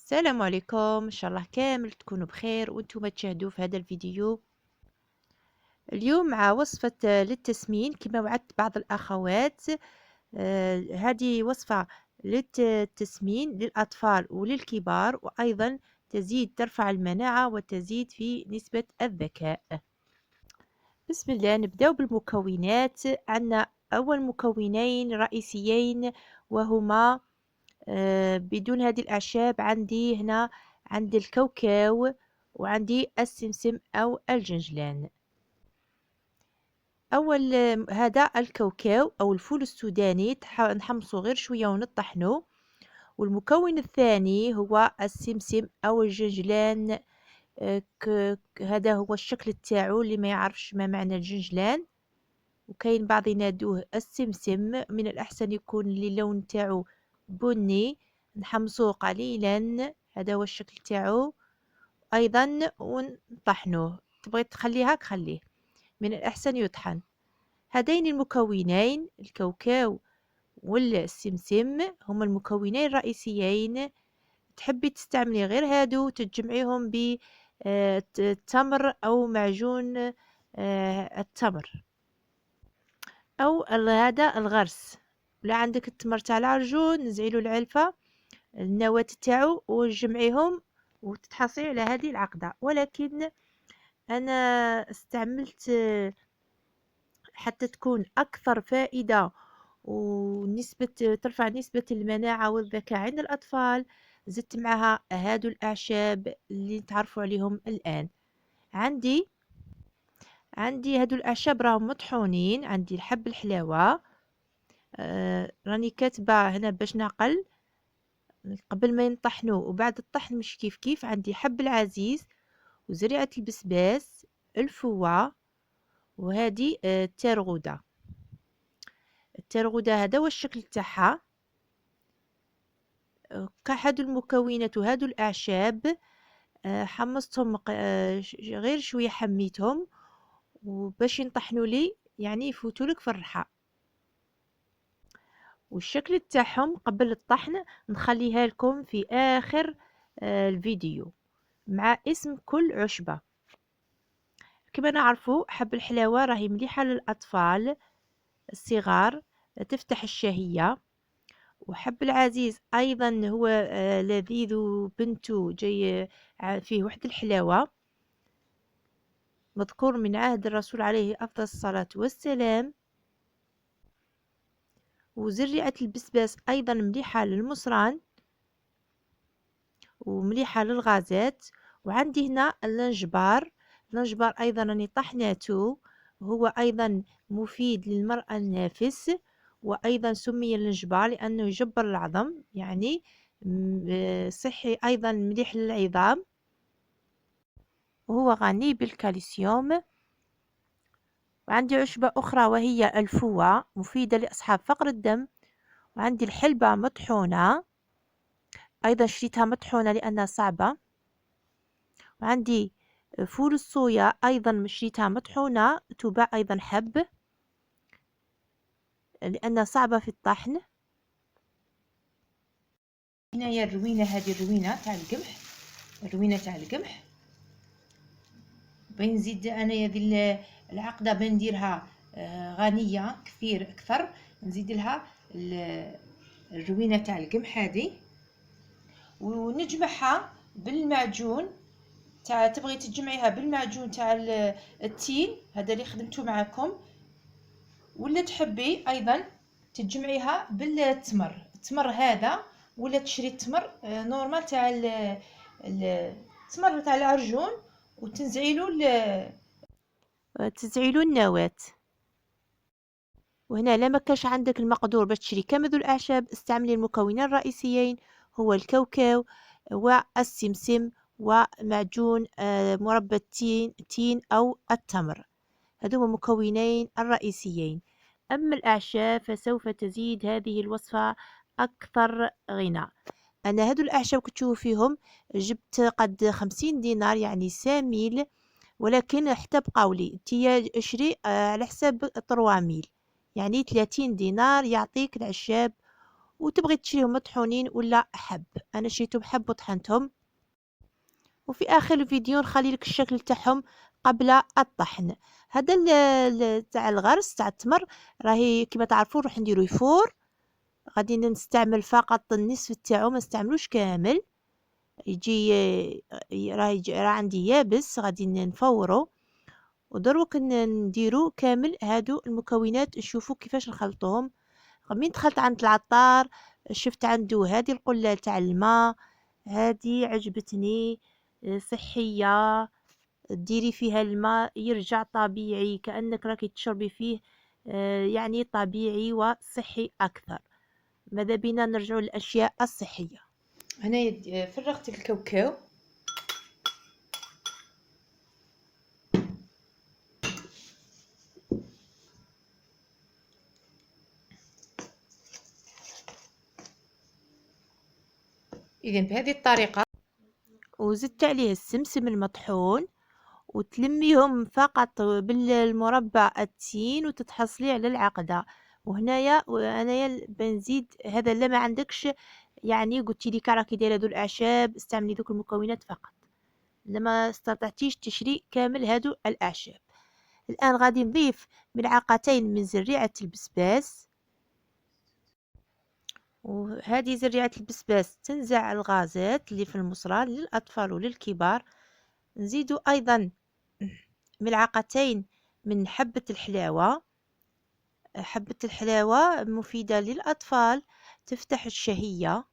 السلام عليكم، ان شاء الله كامل تكونوا بخير وانتم تشاهدوا في هذا الفيديو. اليوم مع وصفة للتسمين كما وعدت بعض الأخوات. هذه وصفة للتسمين للأطفال وللكبار، وأيضا ترفع المناعة وتزيد في نسبة الذكاء. بسم الله، نبدأ بالمكونات. عندنا أول مكونين رئيسيين وهما بدون هذه الأعشاب عندي هنا، عندي الكاوكاو وعندي السمسم أو الجنجلان. أول هذا الكاوكاو أو الفول السوداني نحمصه غير شوية ونطحنه. والمكون الثاني هو السمسم أو الجنجلان. هذا هو الشكل تاعو اللي ما يعرفش ما معنى الجنجلان، وكاين بعض ينادوه السمسم. من الأحسن يكون اللون تاعو بني. نحمصوه قليلا، هذا هو الشكل تاعو أيضا، ونطحنوه. تبغي تخليه خليه، من الأحسن يطحن. هذين المكونين الكاوكاو والسمسم هما المكونين الرئيسيين. تحبي تستعملي غير هادو تجمعيهم بالتمر أو معجون التمر أو هذا الغرس. ولا عندك التمر تاع العرجون، نزعلو العلفة النواة تاعو وتجمعيهم وتتحصلي على هذه العقدة. ولكن أنا استعملت حتى تكون أكثر فائدة ونسبة ترفع نسبة المناعة والذكاء عند الأطفال، زدت معها هادو الأعشاب اللي تعرفوا عليهم الآن. عندي هادو الأعشاب راهم مطحونين. عندي الحب الحلاوة، راني كاتبة هنا باش نعقل قبل ما ينطحنوا وبعد الطحن مش كيف كيف. عندي حب العزيز وزريعة البسباس، الفوة، وهذه الترغودة هذا هو الشكل تاعها. كأحد المكونات وهادو الأعشاب. حمصتهم غير شوية، حميتهم وباش ينطحنوا لي يعني يفوتوا لك في الرحى. والشكل تاعهم قبل الطحن نخليها لكم في آخر الفيديو مع اسم كل عشبة. كما نعرفوا حب الحلاوة راهي مليحة للأطفال الصغار، تفتح الشهية. وحب العزيز أيضا هو لذيذ، وبنته جاي فيه وحد الحلاوة، مذكور من عهد الرسول عليه أفضل الصلاة والسلام. وزريعة البسباس أيضا مليحة للمصران ومليحة للغازات. وعندي هنا اللنجبار أيضا راني طحناته، هو أيضا مفيد للمرأة النافس. وأيضا سمي اللنجبار لأنه يجبر العظم، يعني صحي أيضا، مليح للعظام، وهو غني بالكالسيوم. وعندي عشبة أخرى وهي الفوة، مفيدة لأصحاب فقر الدم. وعندي الحلبة مطحونة، أيضا شريتها مطحونة لأنها صعبة. وعندي فول الصويا أيضا شريتها مطحونة، تباع أيضا حب لأنها صعبة في الطحن. هنا هي الروينة، هذه الروينة تاع القمح. بنزيد أنا هذه العقدة بنديرها غنية كثير أكثر. نزيد لها الروينة تاع القمح هذه ونجمعها بالمعجون تاع، تبغي تجمعيها بالمعجون تاع التين هذا اللي خدمته معكم، ولا تحبي ايضا تجمعيها التمر هذا، ولا تشري التمر نورمال تاع التمر تاع العرجون تزعيلو النواة. وهنا لا ما كاش عندك المقدور باش تشري كامل ذو الاعشاب، استعملي المكونين الرئيسيين هو الكاوكاو والسمسم ومعجون مربى التين أو التمر. هذو مكونين الرئيسيين. أما الأعشاب فسوف تزيد هذه الوصفة أكثر غنى. أنا هذو الأعشاب كنت تشوفوا فيهم جبت قد 50 دينار يعني ساميل، ولكن حتى بقاولي انتي اشري على حساب 3000 يعني 30 دينار يعطيك الأعشاب وتبغي تشريهم مطحونين ولا حب. انا شريتهم حب وطحنتهم. وفي اخر الفيديو نخلي لك الشكل تاعهم قبل الطحن. هذا تاع الغرس تاع التمر راهي كما تعرفون نروح نديرو يفور. غادي نستعمل فقط النصف تاعو، ما نستعملوش كامل. يجي راه عندي يابس، غادي نفورو ودروك نديرو كامل هادو المكونات. نشوفو كيفاش نخلطوهم. من دخلت عند العطار شفت عنده هذه القلة تاع الماء، هذه عجبتني، صحية. ديري فيها الماء يرجع طبيعي كأنك راكي تشربي فيه، يعني طبيعي وصحي أكثر. ماذا بينا نرجع للأشياء الصحية. هنا فرغت الكاوكاو. إذا بهذه الطريقة. وزدت عليه السمسم المطحون وتلميهم فقط بالمربع التين وتتحصلي على العقدة. وهنايا انايا بنزيد هذا لا ما عندكش، يعني قلتي لي راكي دايره ذو الاعشاب استعملي ذوك المكونات فقط. لما استطعتيش تشري كامل هادو الاعشاب. الان غادي نضيف ملعقتين من زريعه البسباس. وهذه زريعه البسباس تنزع الغازات اللي في المصران للاطفال وللكبار. نزيدو ايضا ملعقتين من حبة الحلاوة. حبة الحلاوة مفيدة للأطفال، تفتح الشهية.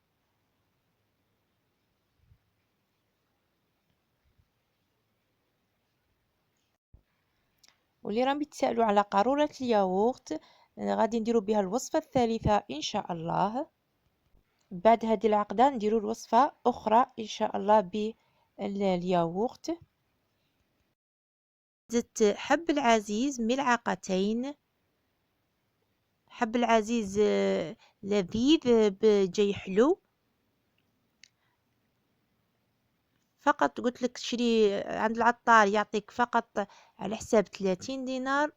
واللي راهم يتسائلوا على قارورة الياغورت، غادي نديرو بها الوصفة الثالثة إن شاء الله. بعد هذه العقدة نديرو الوصفة أخرى إن شاء الله بالياغورت. زدت حب العزيز ملعقتين. حب العزيز لذيذ بجاي حلو. فقط قلت لك تشري عند العطار يعطيك فقط على حساب 30 دينار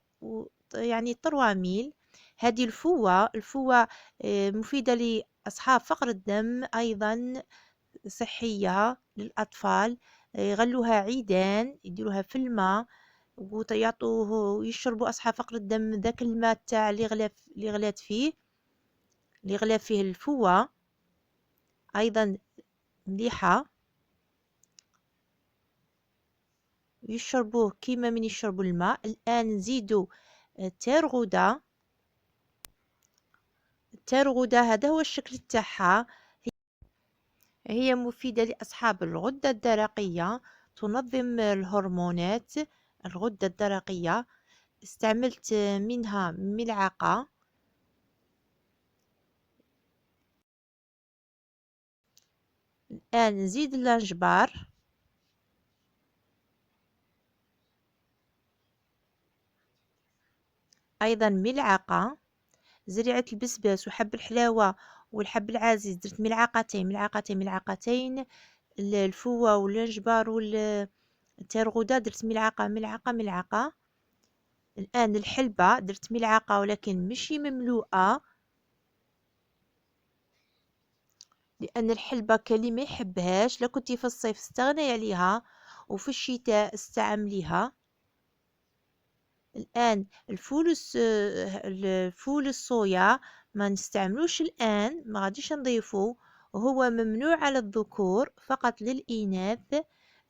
يعني 3000. هذه الفوة مفيدة لأصحاب فقر الدم، أيضا صحية للأطفال. يغلوها عيدان يديروها في الماء ويعطوه يشربوا أصحاب فقر الدم ذاك الماء تاع اللي غلا فيه الفوة. أيضا مليحة يشربوه كيما من يشربوا الماء. الآن نزيدو تيرغودا. التيرغودا هذا هو الشكل تاعها. هي مفيدة لأصحاب الغدة الدرقية، تنظم الهرمونات. الغدة الدرقية استعملت منها ملعقة. الآن نزيد اللانجبار. أيضا ملعقة. زريعة البسباس وحب الحلاوة والحب العزيز درت ملعقتين. الفوة والجبار والترغودة درت ملعقة. الآن الحلبة درت ملعقة ولكن مشي مملوءة، لأن الحلبة كان اللي ما يحبهاش. لا كنتي في الصيف استغني عليها وفي الشتاء استعمليها. الآن الفول الصويا ما نستعملوش الآن، ما غاديش نضيفه، وهو ممنوع على الذكور فقط للإناث.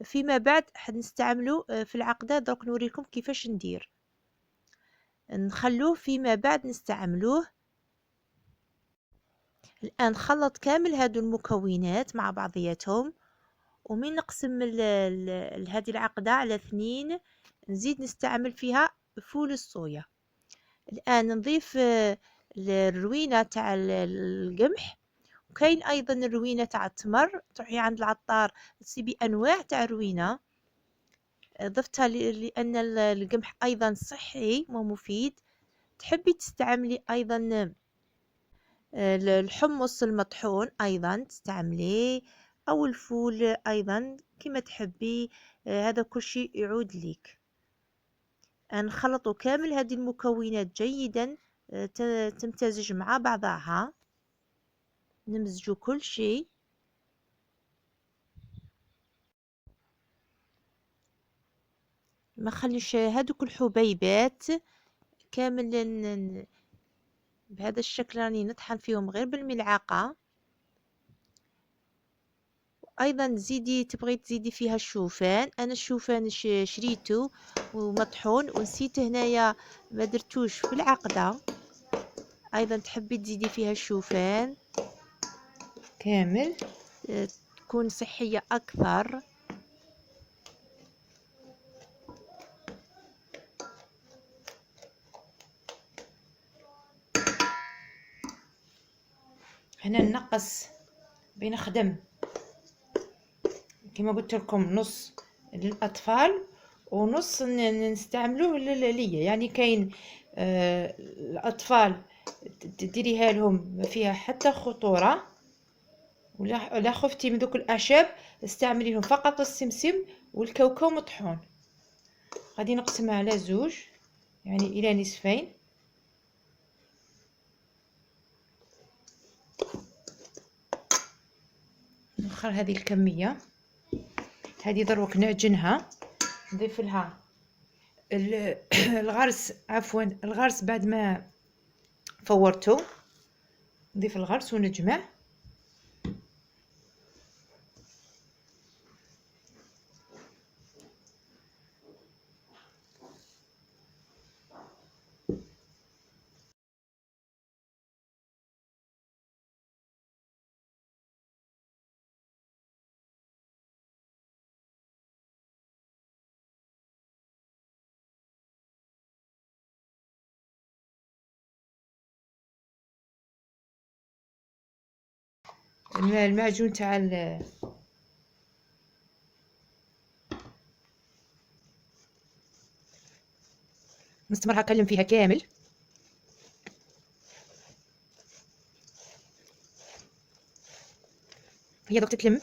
فيما بعد حنستعمله في العقدة. درك نوريكم كيفاش ندير. نخلوه فيما بعد نستعملوه. الآن خلط كامل هادو المكونات مع بعضياتهم. ومن نقسم هذه العقدة على 2 نزيد نستعمل فيها فول الصويا. الآن نضيف الروينة تاع القمح. وكاين أيضا الروينة تاع التمر. تروحي عند العطار تصيبي أنواع تاع روينة. ضفتها لأن القمح أيضا صحي ومفيد. تحبي تستعملي أيضا الحمص المطحون أيضا تستعمليه، أو الفول أيضا كما تحبي. هذا كل شيء يعود لك. نخلط كامل هذه المكونات جيدا تمتزج مع بعضها. نمزجو كل شيء. ما خليش هذوك الحبيبات كامل بهذا الشكل، راني نطحن فيهم غير بالملعقة. ايضا زيدي، تبغي تزيدي فيها الشوفان، انا الشوفان شريته ومطحون ونسيت هنايا ما درتوش في العقدة. ايضا تحبي تزيدي فيها الشوفان كامل تكون صحية اكثر. هنا نقص بنخدم كما قلت لكم نص للاطفال ونص نستعملوه ليا. يعني كاين الاطفال تديريها لهم ما فيها حتى خطوره، ولا خفتي من دوك الاعشاب استعملي لهم فقط السمسم والكاوكاو مطحون. غادي نقسمها على زوج يعني الى نصفين. نخر هذه الكميه هذه دروك نعجنها. نضيف لها الغرس، عفوا الغرس بعد ما فورته نضيف الغرس ونجمع. المعجون تاع نستمر هكلم فيها كامل. هي دوك تتلم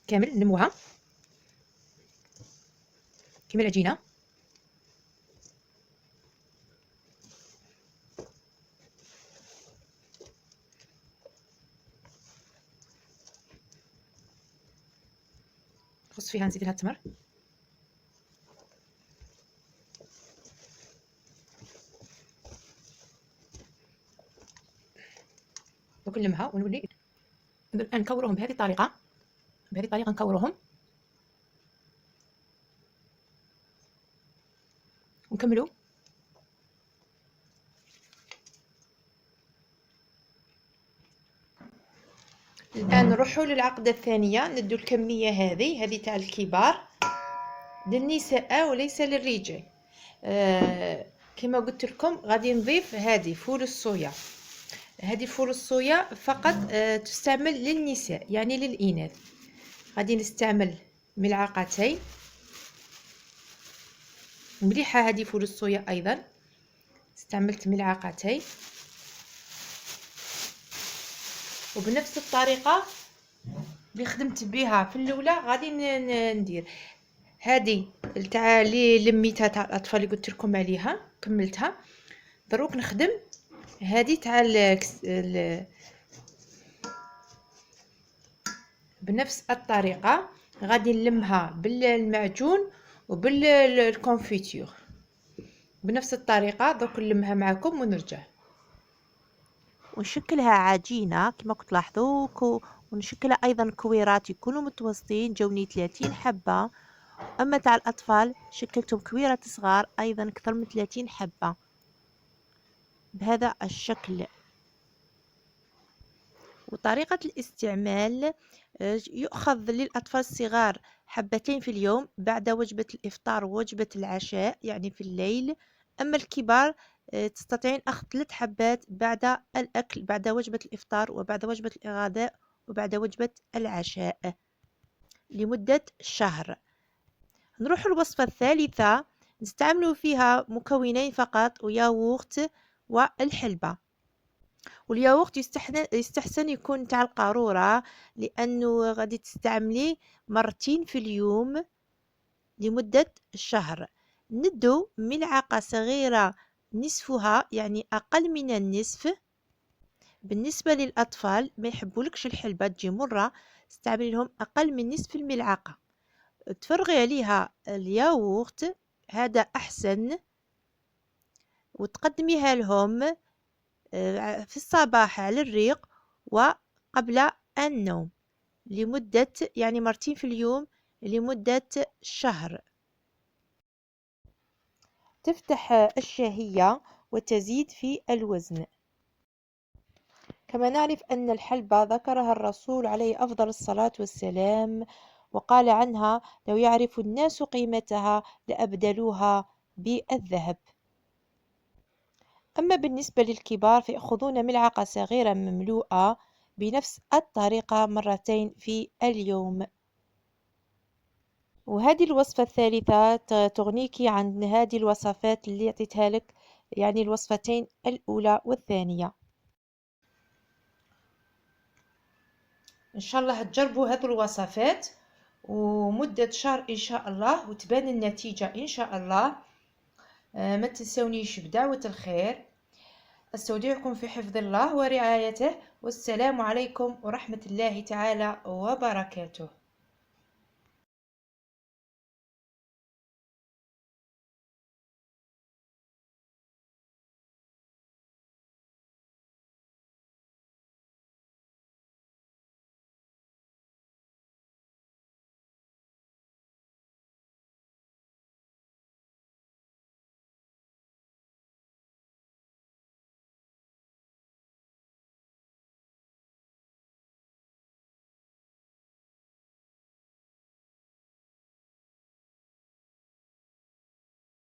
كامل، نلموها كيما العجينه. نقص فيها نزيد لها التمر ونلمها ونولي نكورهم بهذه الطريقه. بهذه الطريقه نكورهم ونكملوا. الان نروحوا للعقده الثانيه. ندو الكميه هذه تاع الكبار للنساء وليس للرجال. كما قلت لكم غادي نضيف هذه فول الصويا. هذه فول الصويا فقط تستعمل للنساء يعني للإناث. غادي نستعمل ملعقتين مليحة. هذه فول الصويا أيضا استعملت ملعقتين، وبنفس الطريقة اللي خدمت بها في الأولى غادي ندير هذه تاع اللي لميتها تاع الأطفال اللي قلت لكم عليها كملتها. دروك نخدم هذه تاع بنفس الطريقة. غادي نلمها بالمعجون وبالكونفيتور بنفس الطريقة. دوك نلمها معكم ونرجع ونشكلها عجينة كما كنت تلاحظوا. ونشكلها أيضا كويرات يكونوا متوسطين، جوني 30 حبة. أما تاع الأطفال شكلتهم كويرات صغار أيضا أكثر من 30 حبة بهذا الشكل. وطريقة الاستعمال يؤخذ للأطفال الصغار حبتين في اليوم بعد وجبة الإفطار ووجبة العشاء يعني في الليل. أما الكبار تستطيعين أخذ 3 حبات بعد الأكل، بعد وجبة الإفطار وبعد وجبة الغداء وبعد وجبة العشاء لمدة شهر. نروح الوصفة الثالثة. نستعمل فيها مكونين فقط، وياغورت والحلبة. والياغورت يستحسن يكون تاع القارورة لأنه غادي تستعمليه مرتين في اليوم لمدة شهر. ندو ملعقة صغيرة نصفها يعني أقل من النصف بالنسبة للأطفال ما يحبولكش الحلبة تجي مرة، استعملي لهم أقل من نصف الملعقة، تفرغي عليها الياغورت، هذا أحسن، وتقدميها لهم في الصباح على الريق وقبل النوم لمدة يعني مرتين في اليوم لمدة شهر. تفتح الشهية وتزيد في الوزن. كما نعرف أن الحلبة ذكرها الرسول عليه أفضل الصلاة والسلام، وقال عنها: لو يعرف الناس قيمتها لأبدلوها بالذهب. أما بالنسبة للكبار فيأخذون ملعقة صغيرة مملوءة بنفس الطريقة مرتين في اليوم. وهذه الوصفة الثالثة تغنيك عن هذه الوصفات اللي أعطيتها لك، يعني الوصفتين الأولى والثانية. إن شاء الله تجربوا هذه الوصفات ومدة شهر إن شاء الله وتبان النتيجة إن شاء الله. ما تنسونيش بدعوة الخير. أستودعكم في حفظ الله ورعايته، والسلام عليكم ورحمة الله تعالى وبركاته.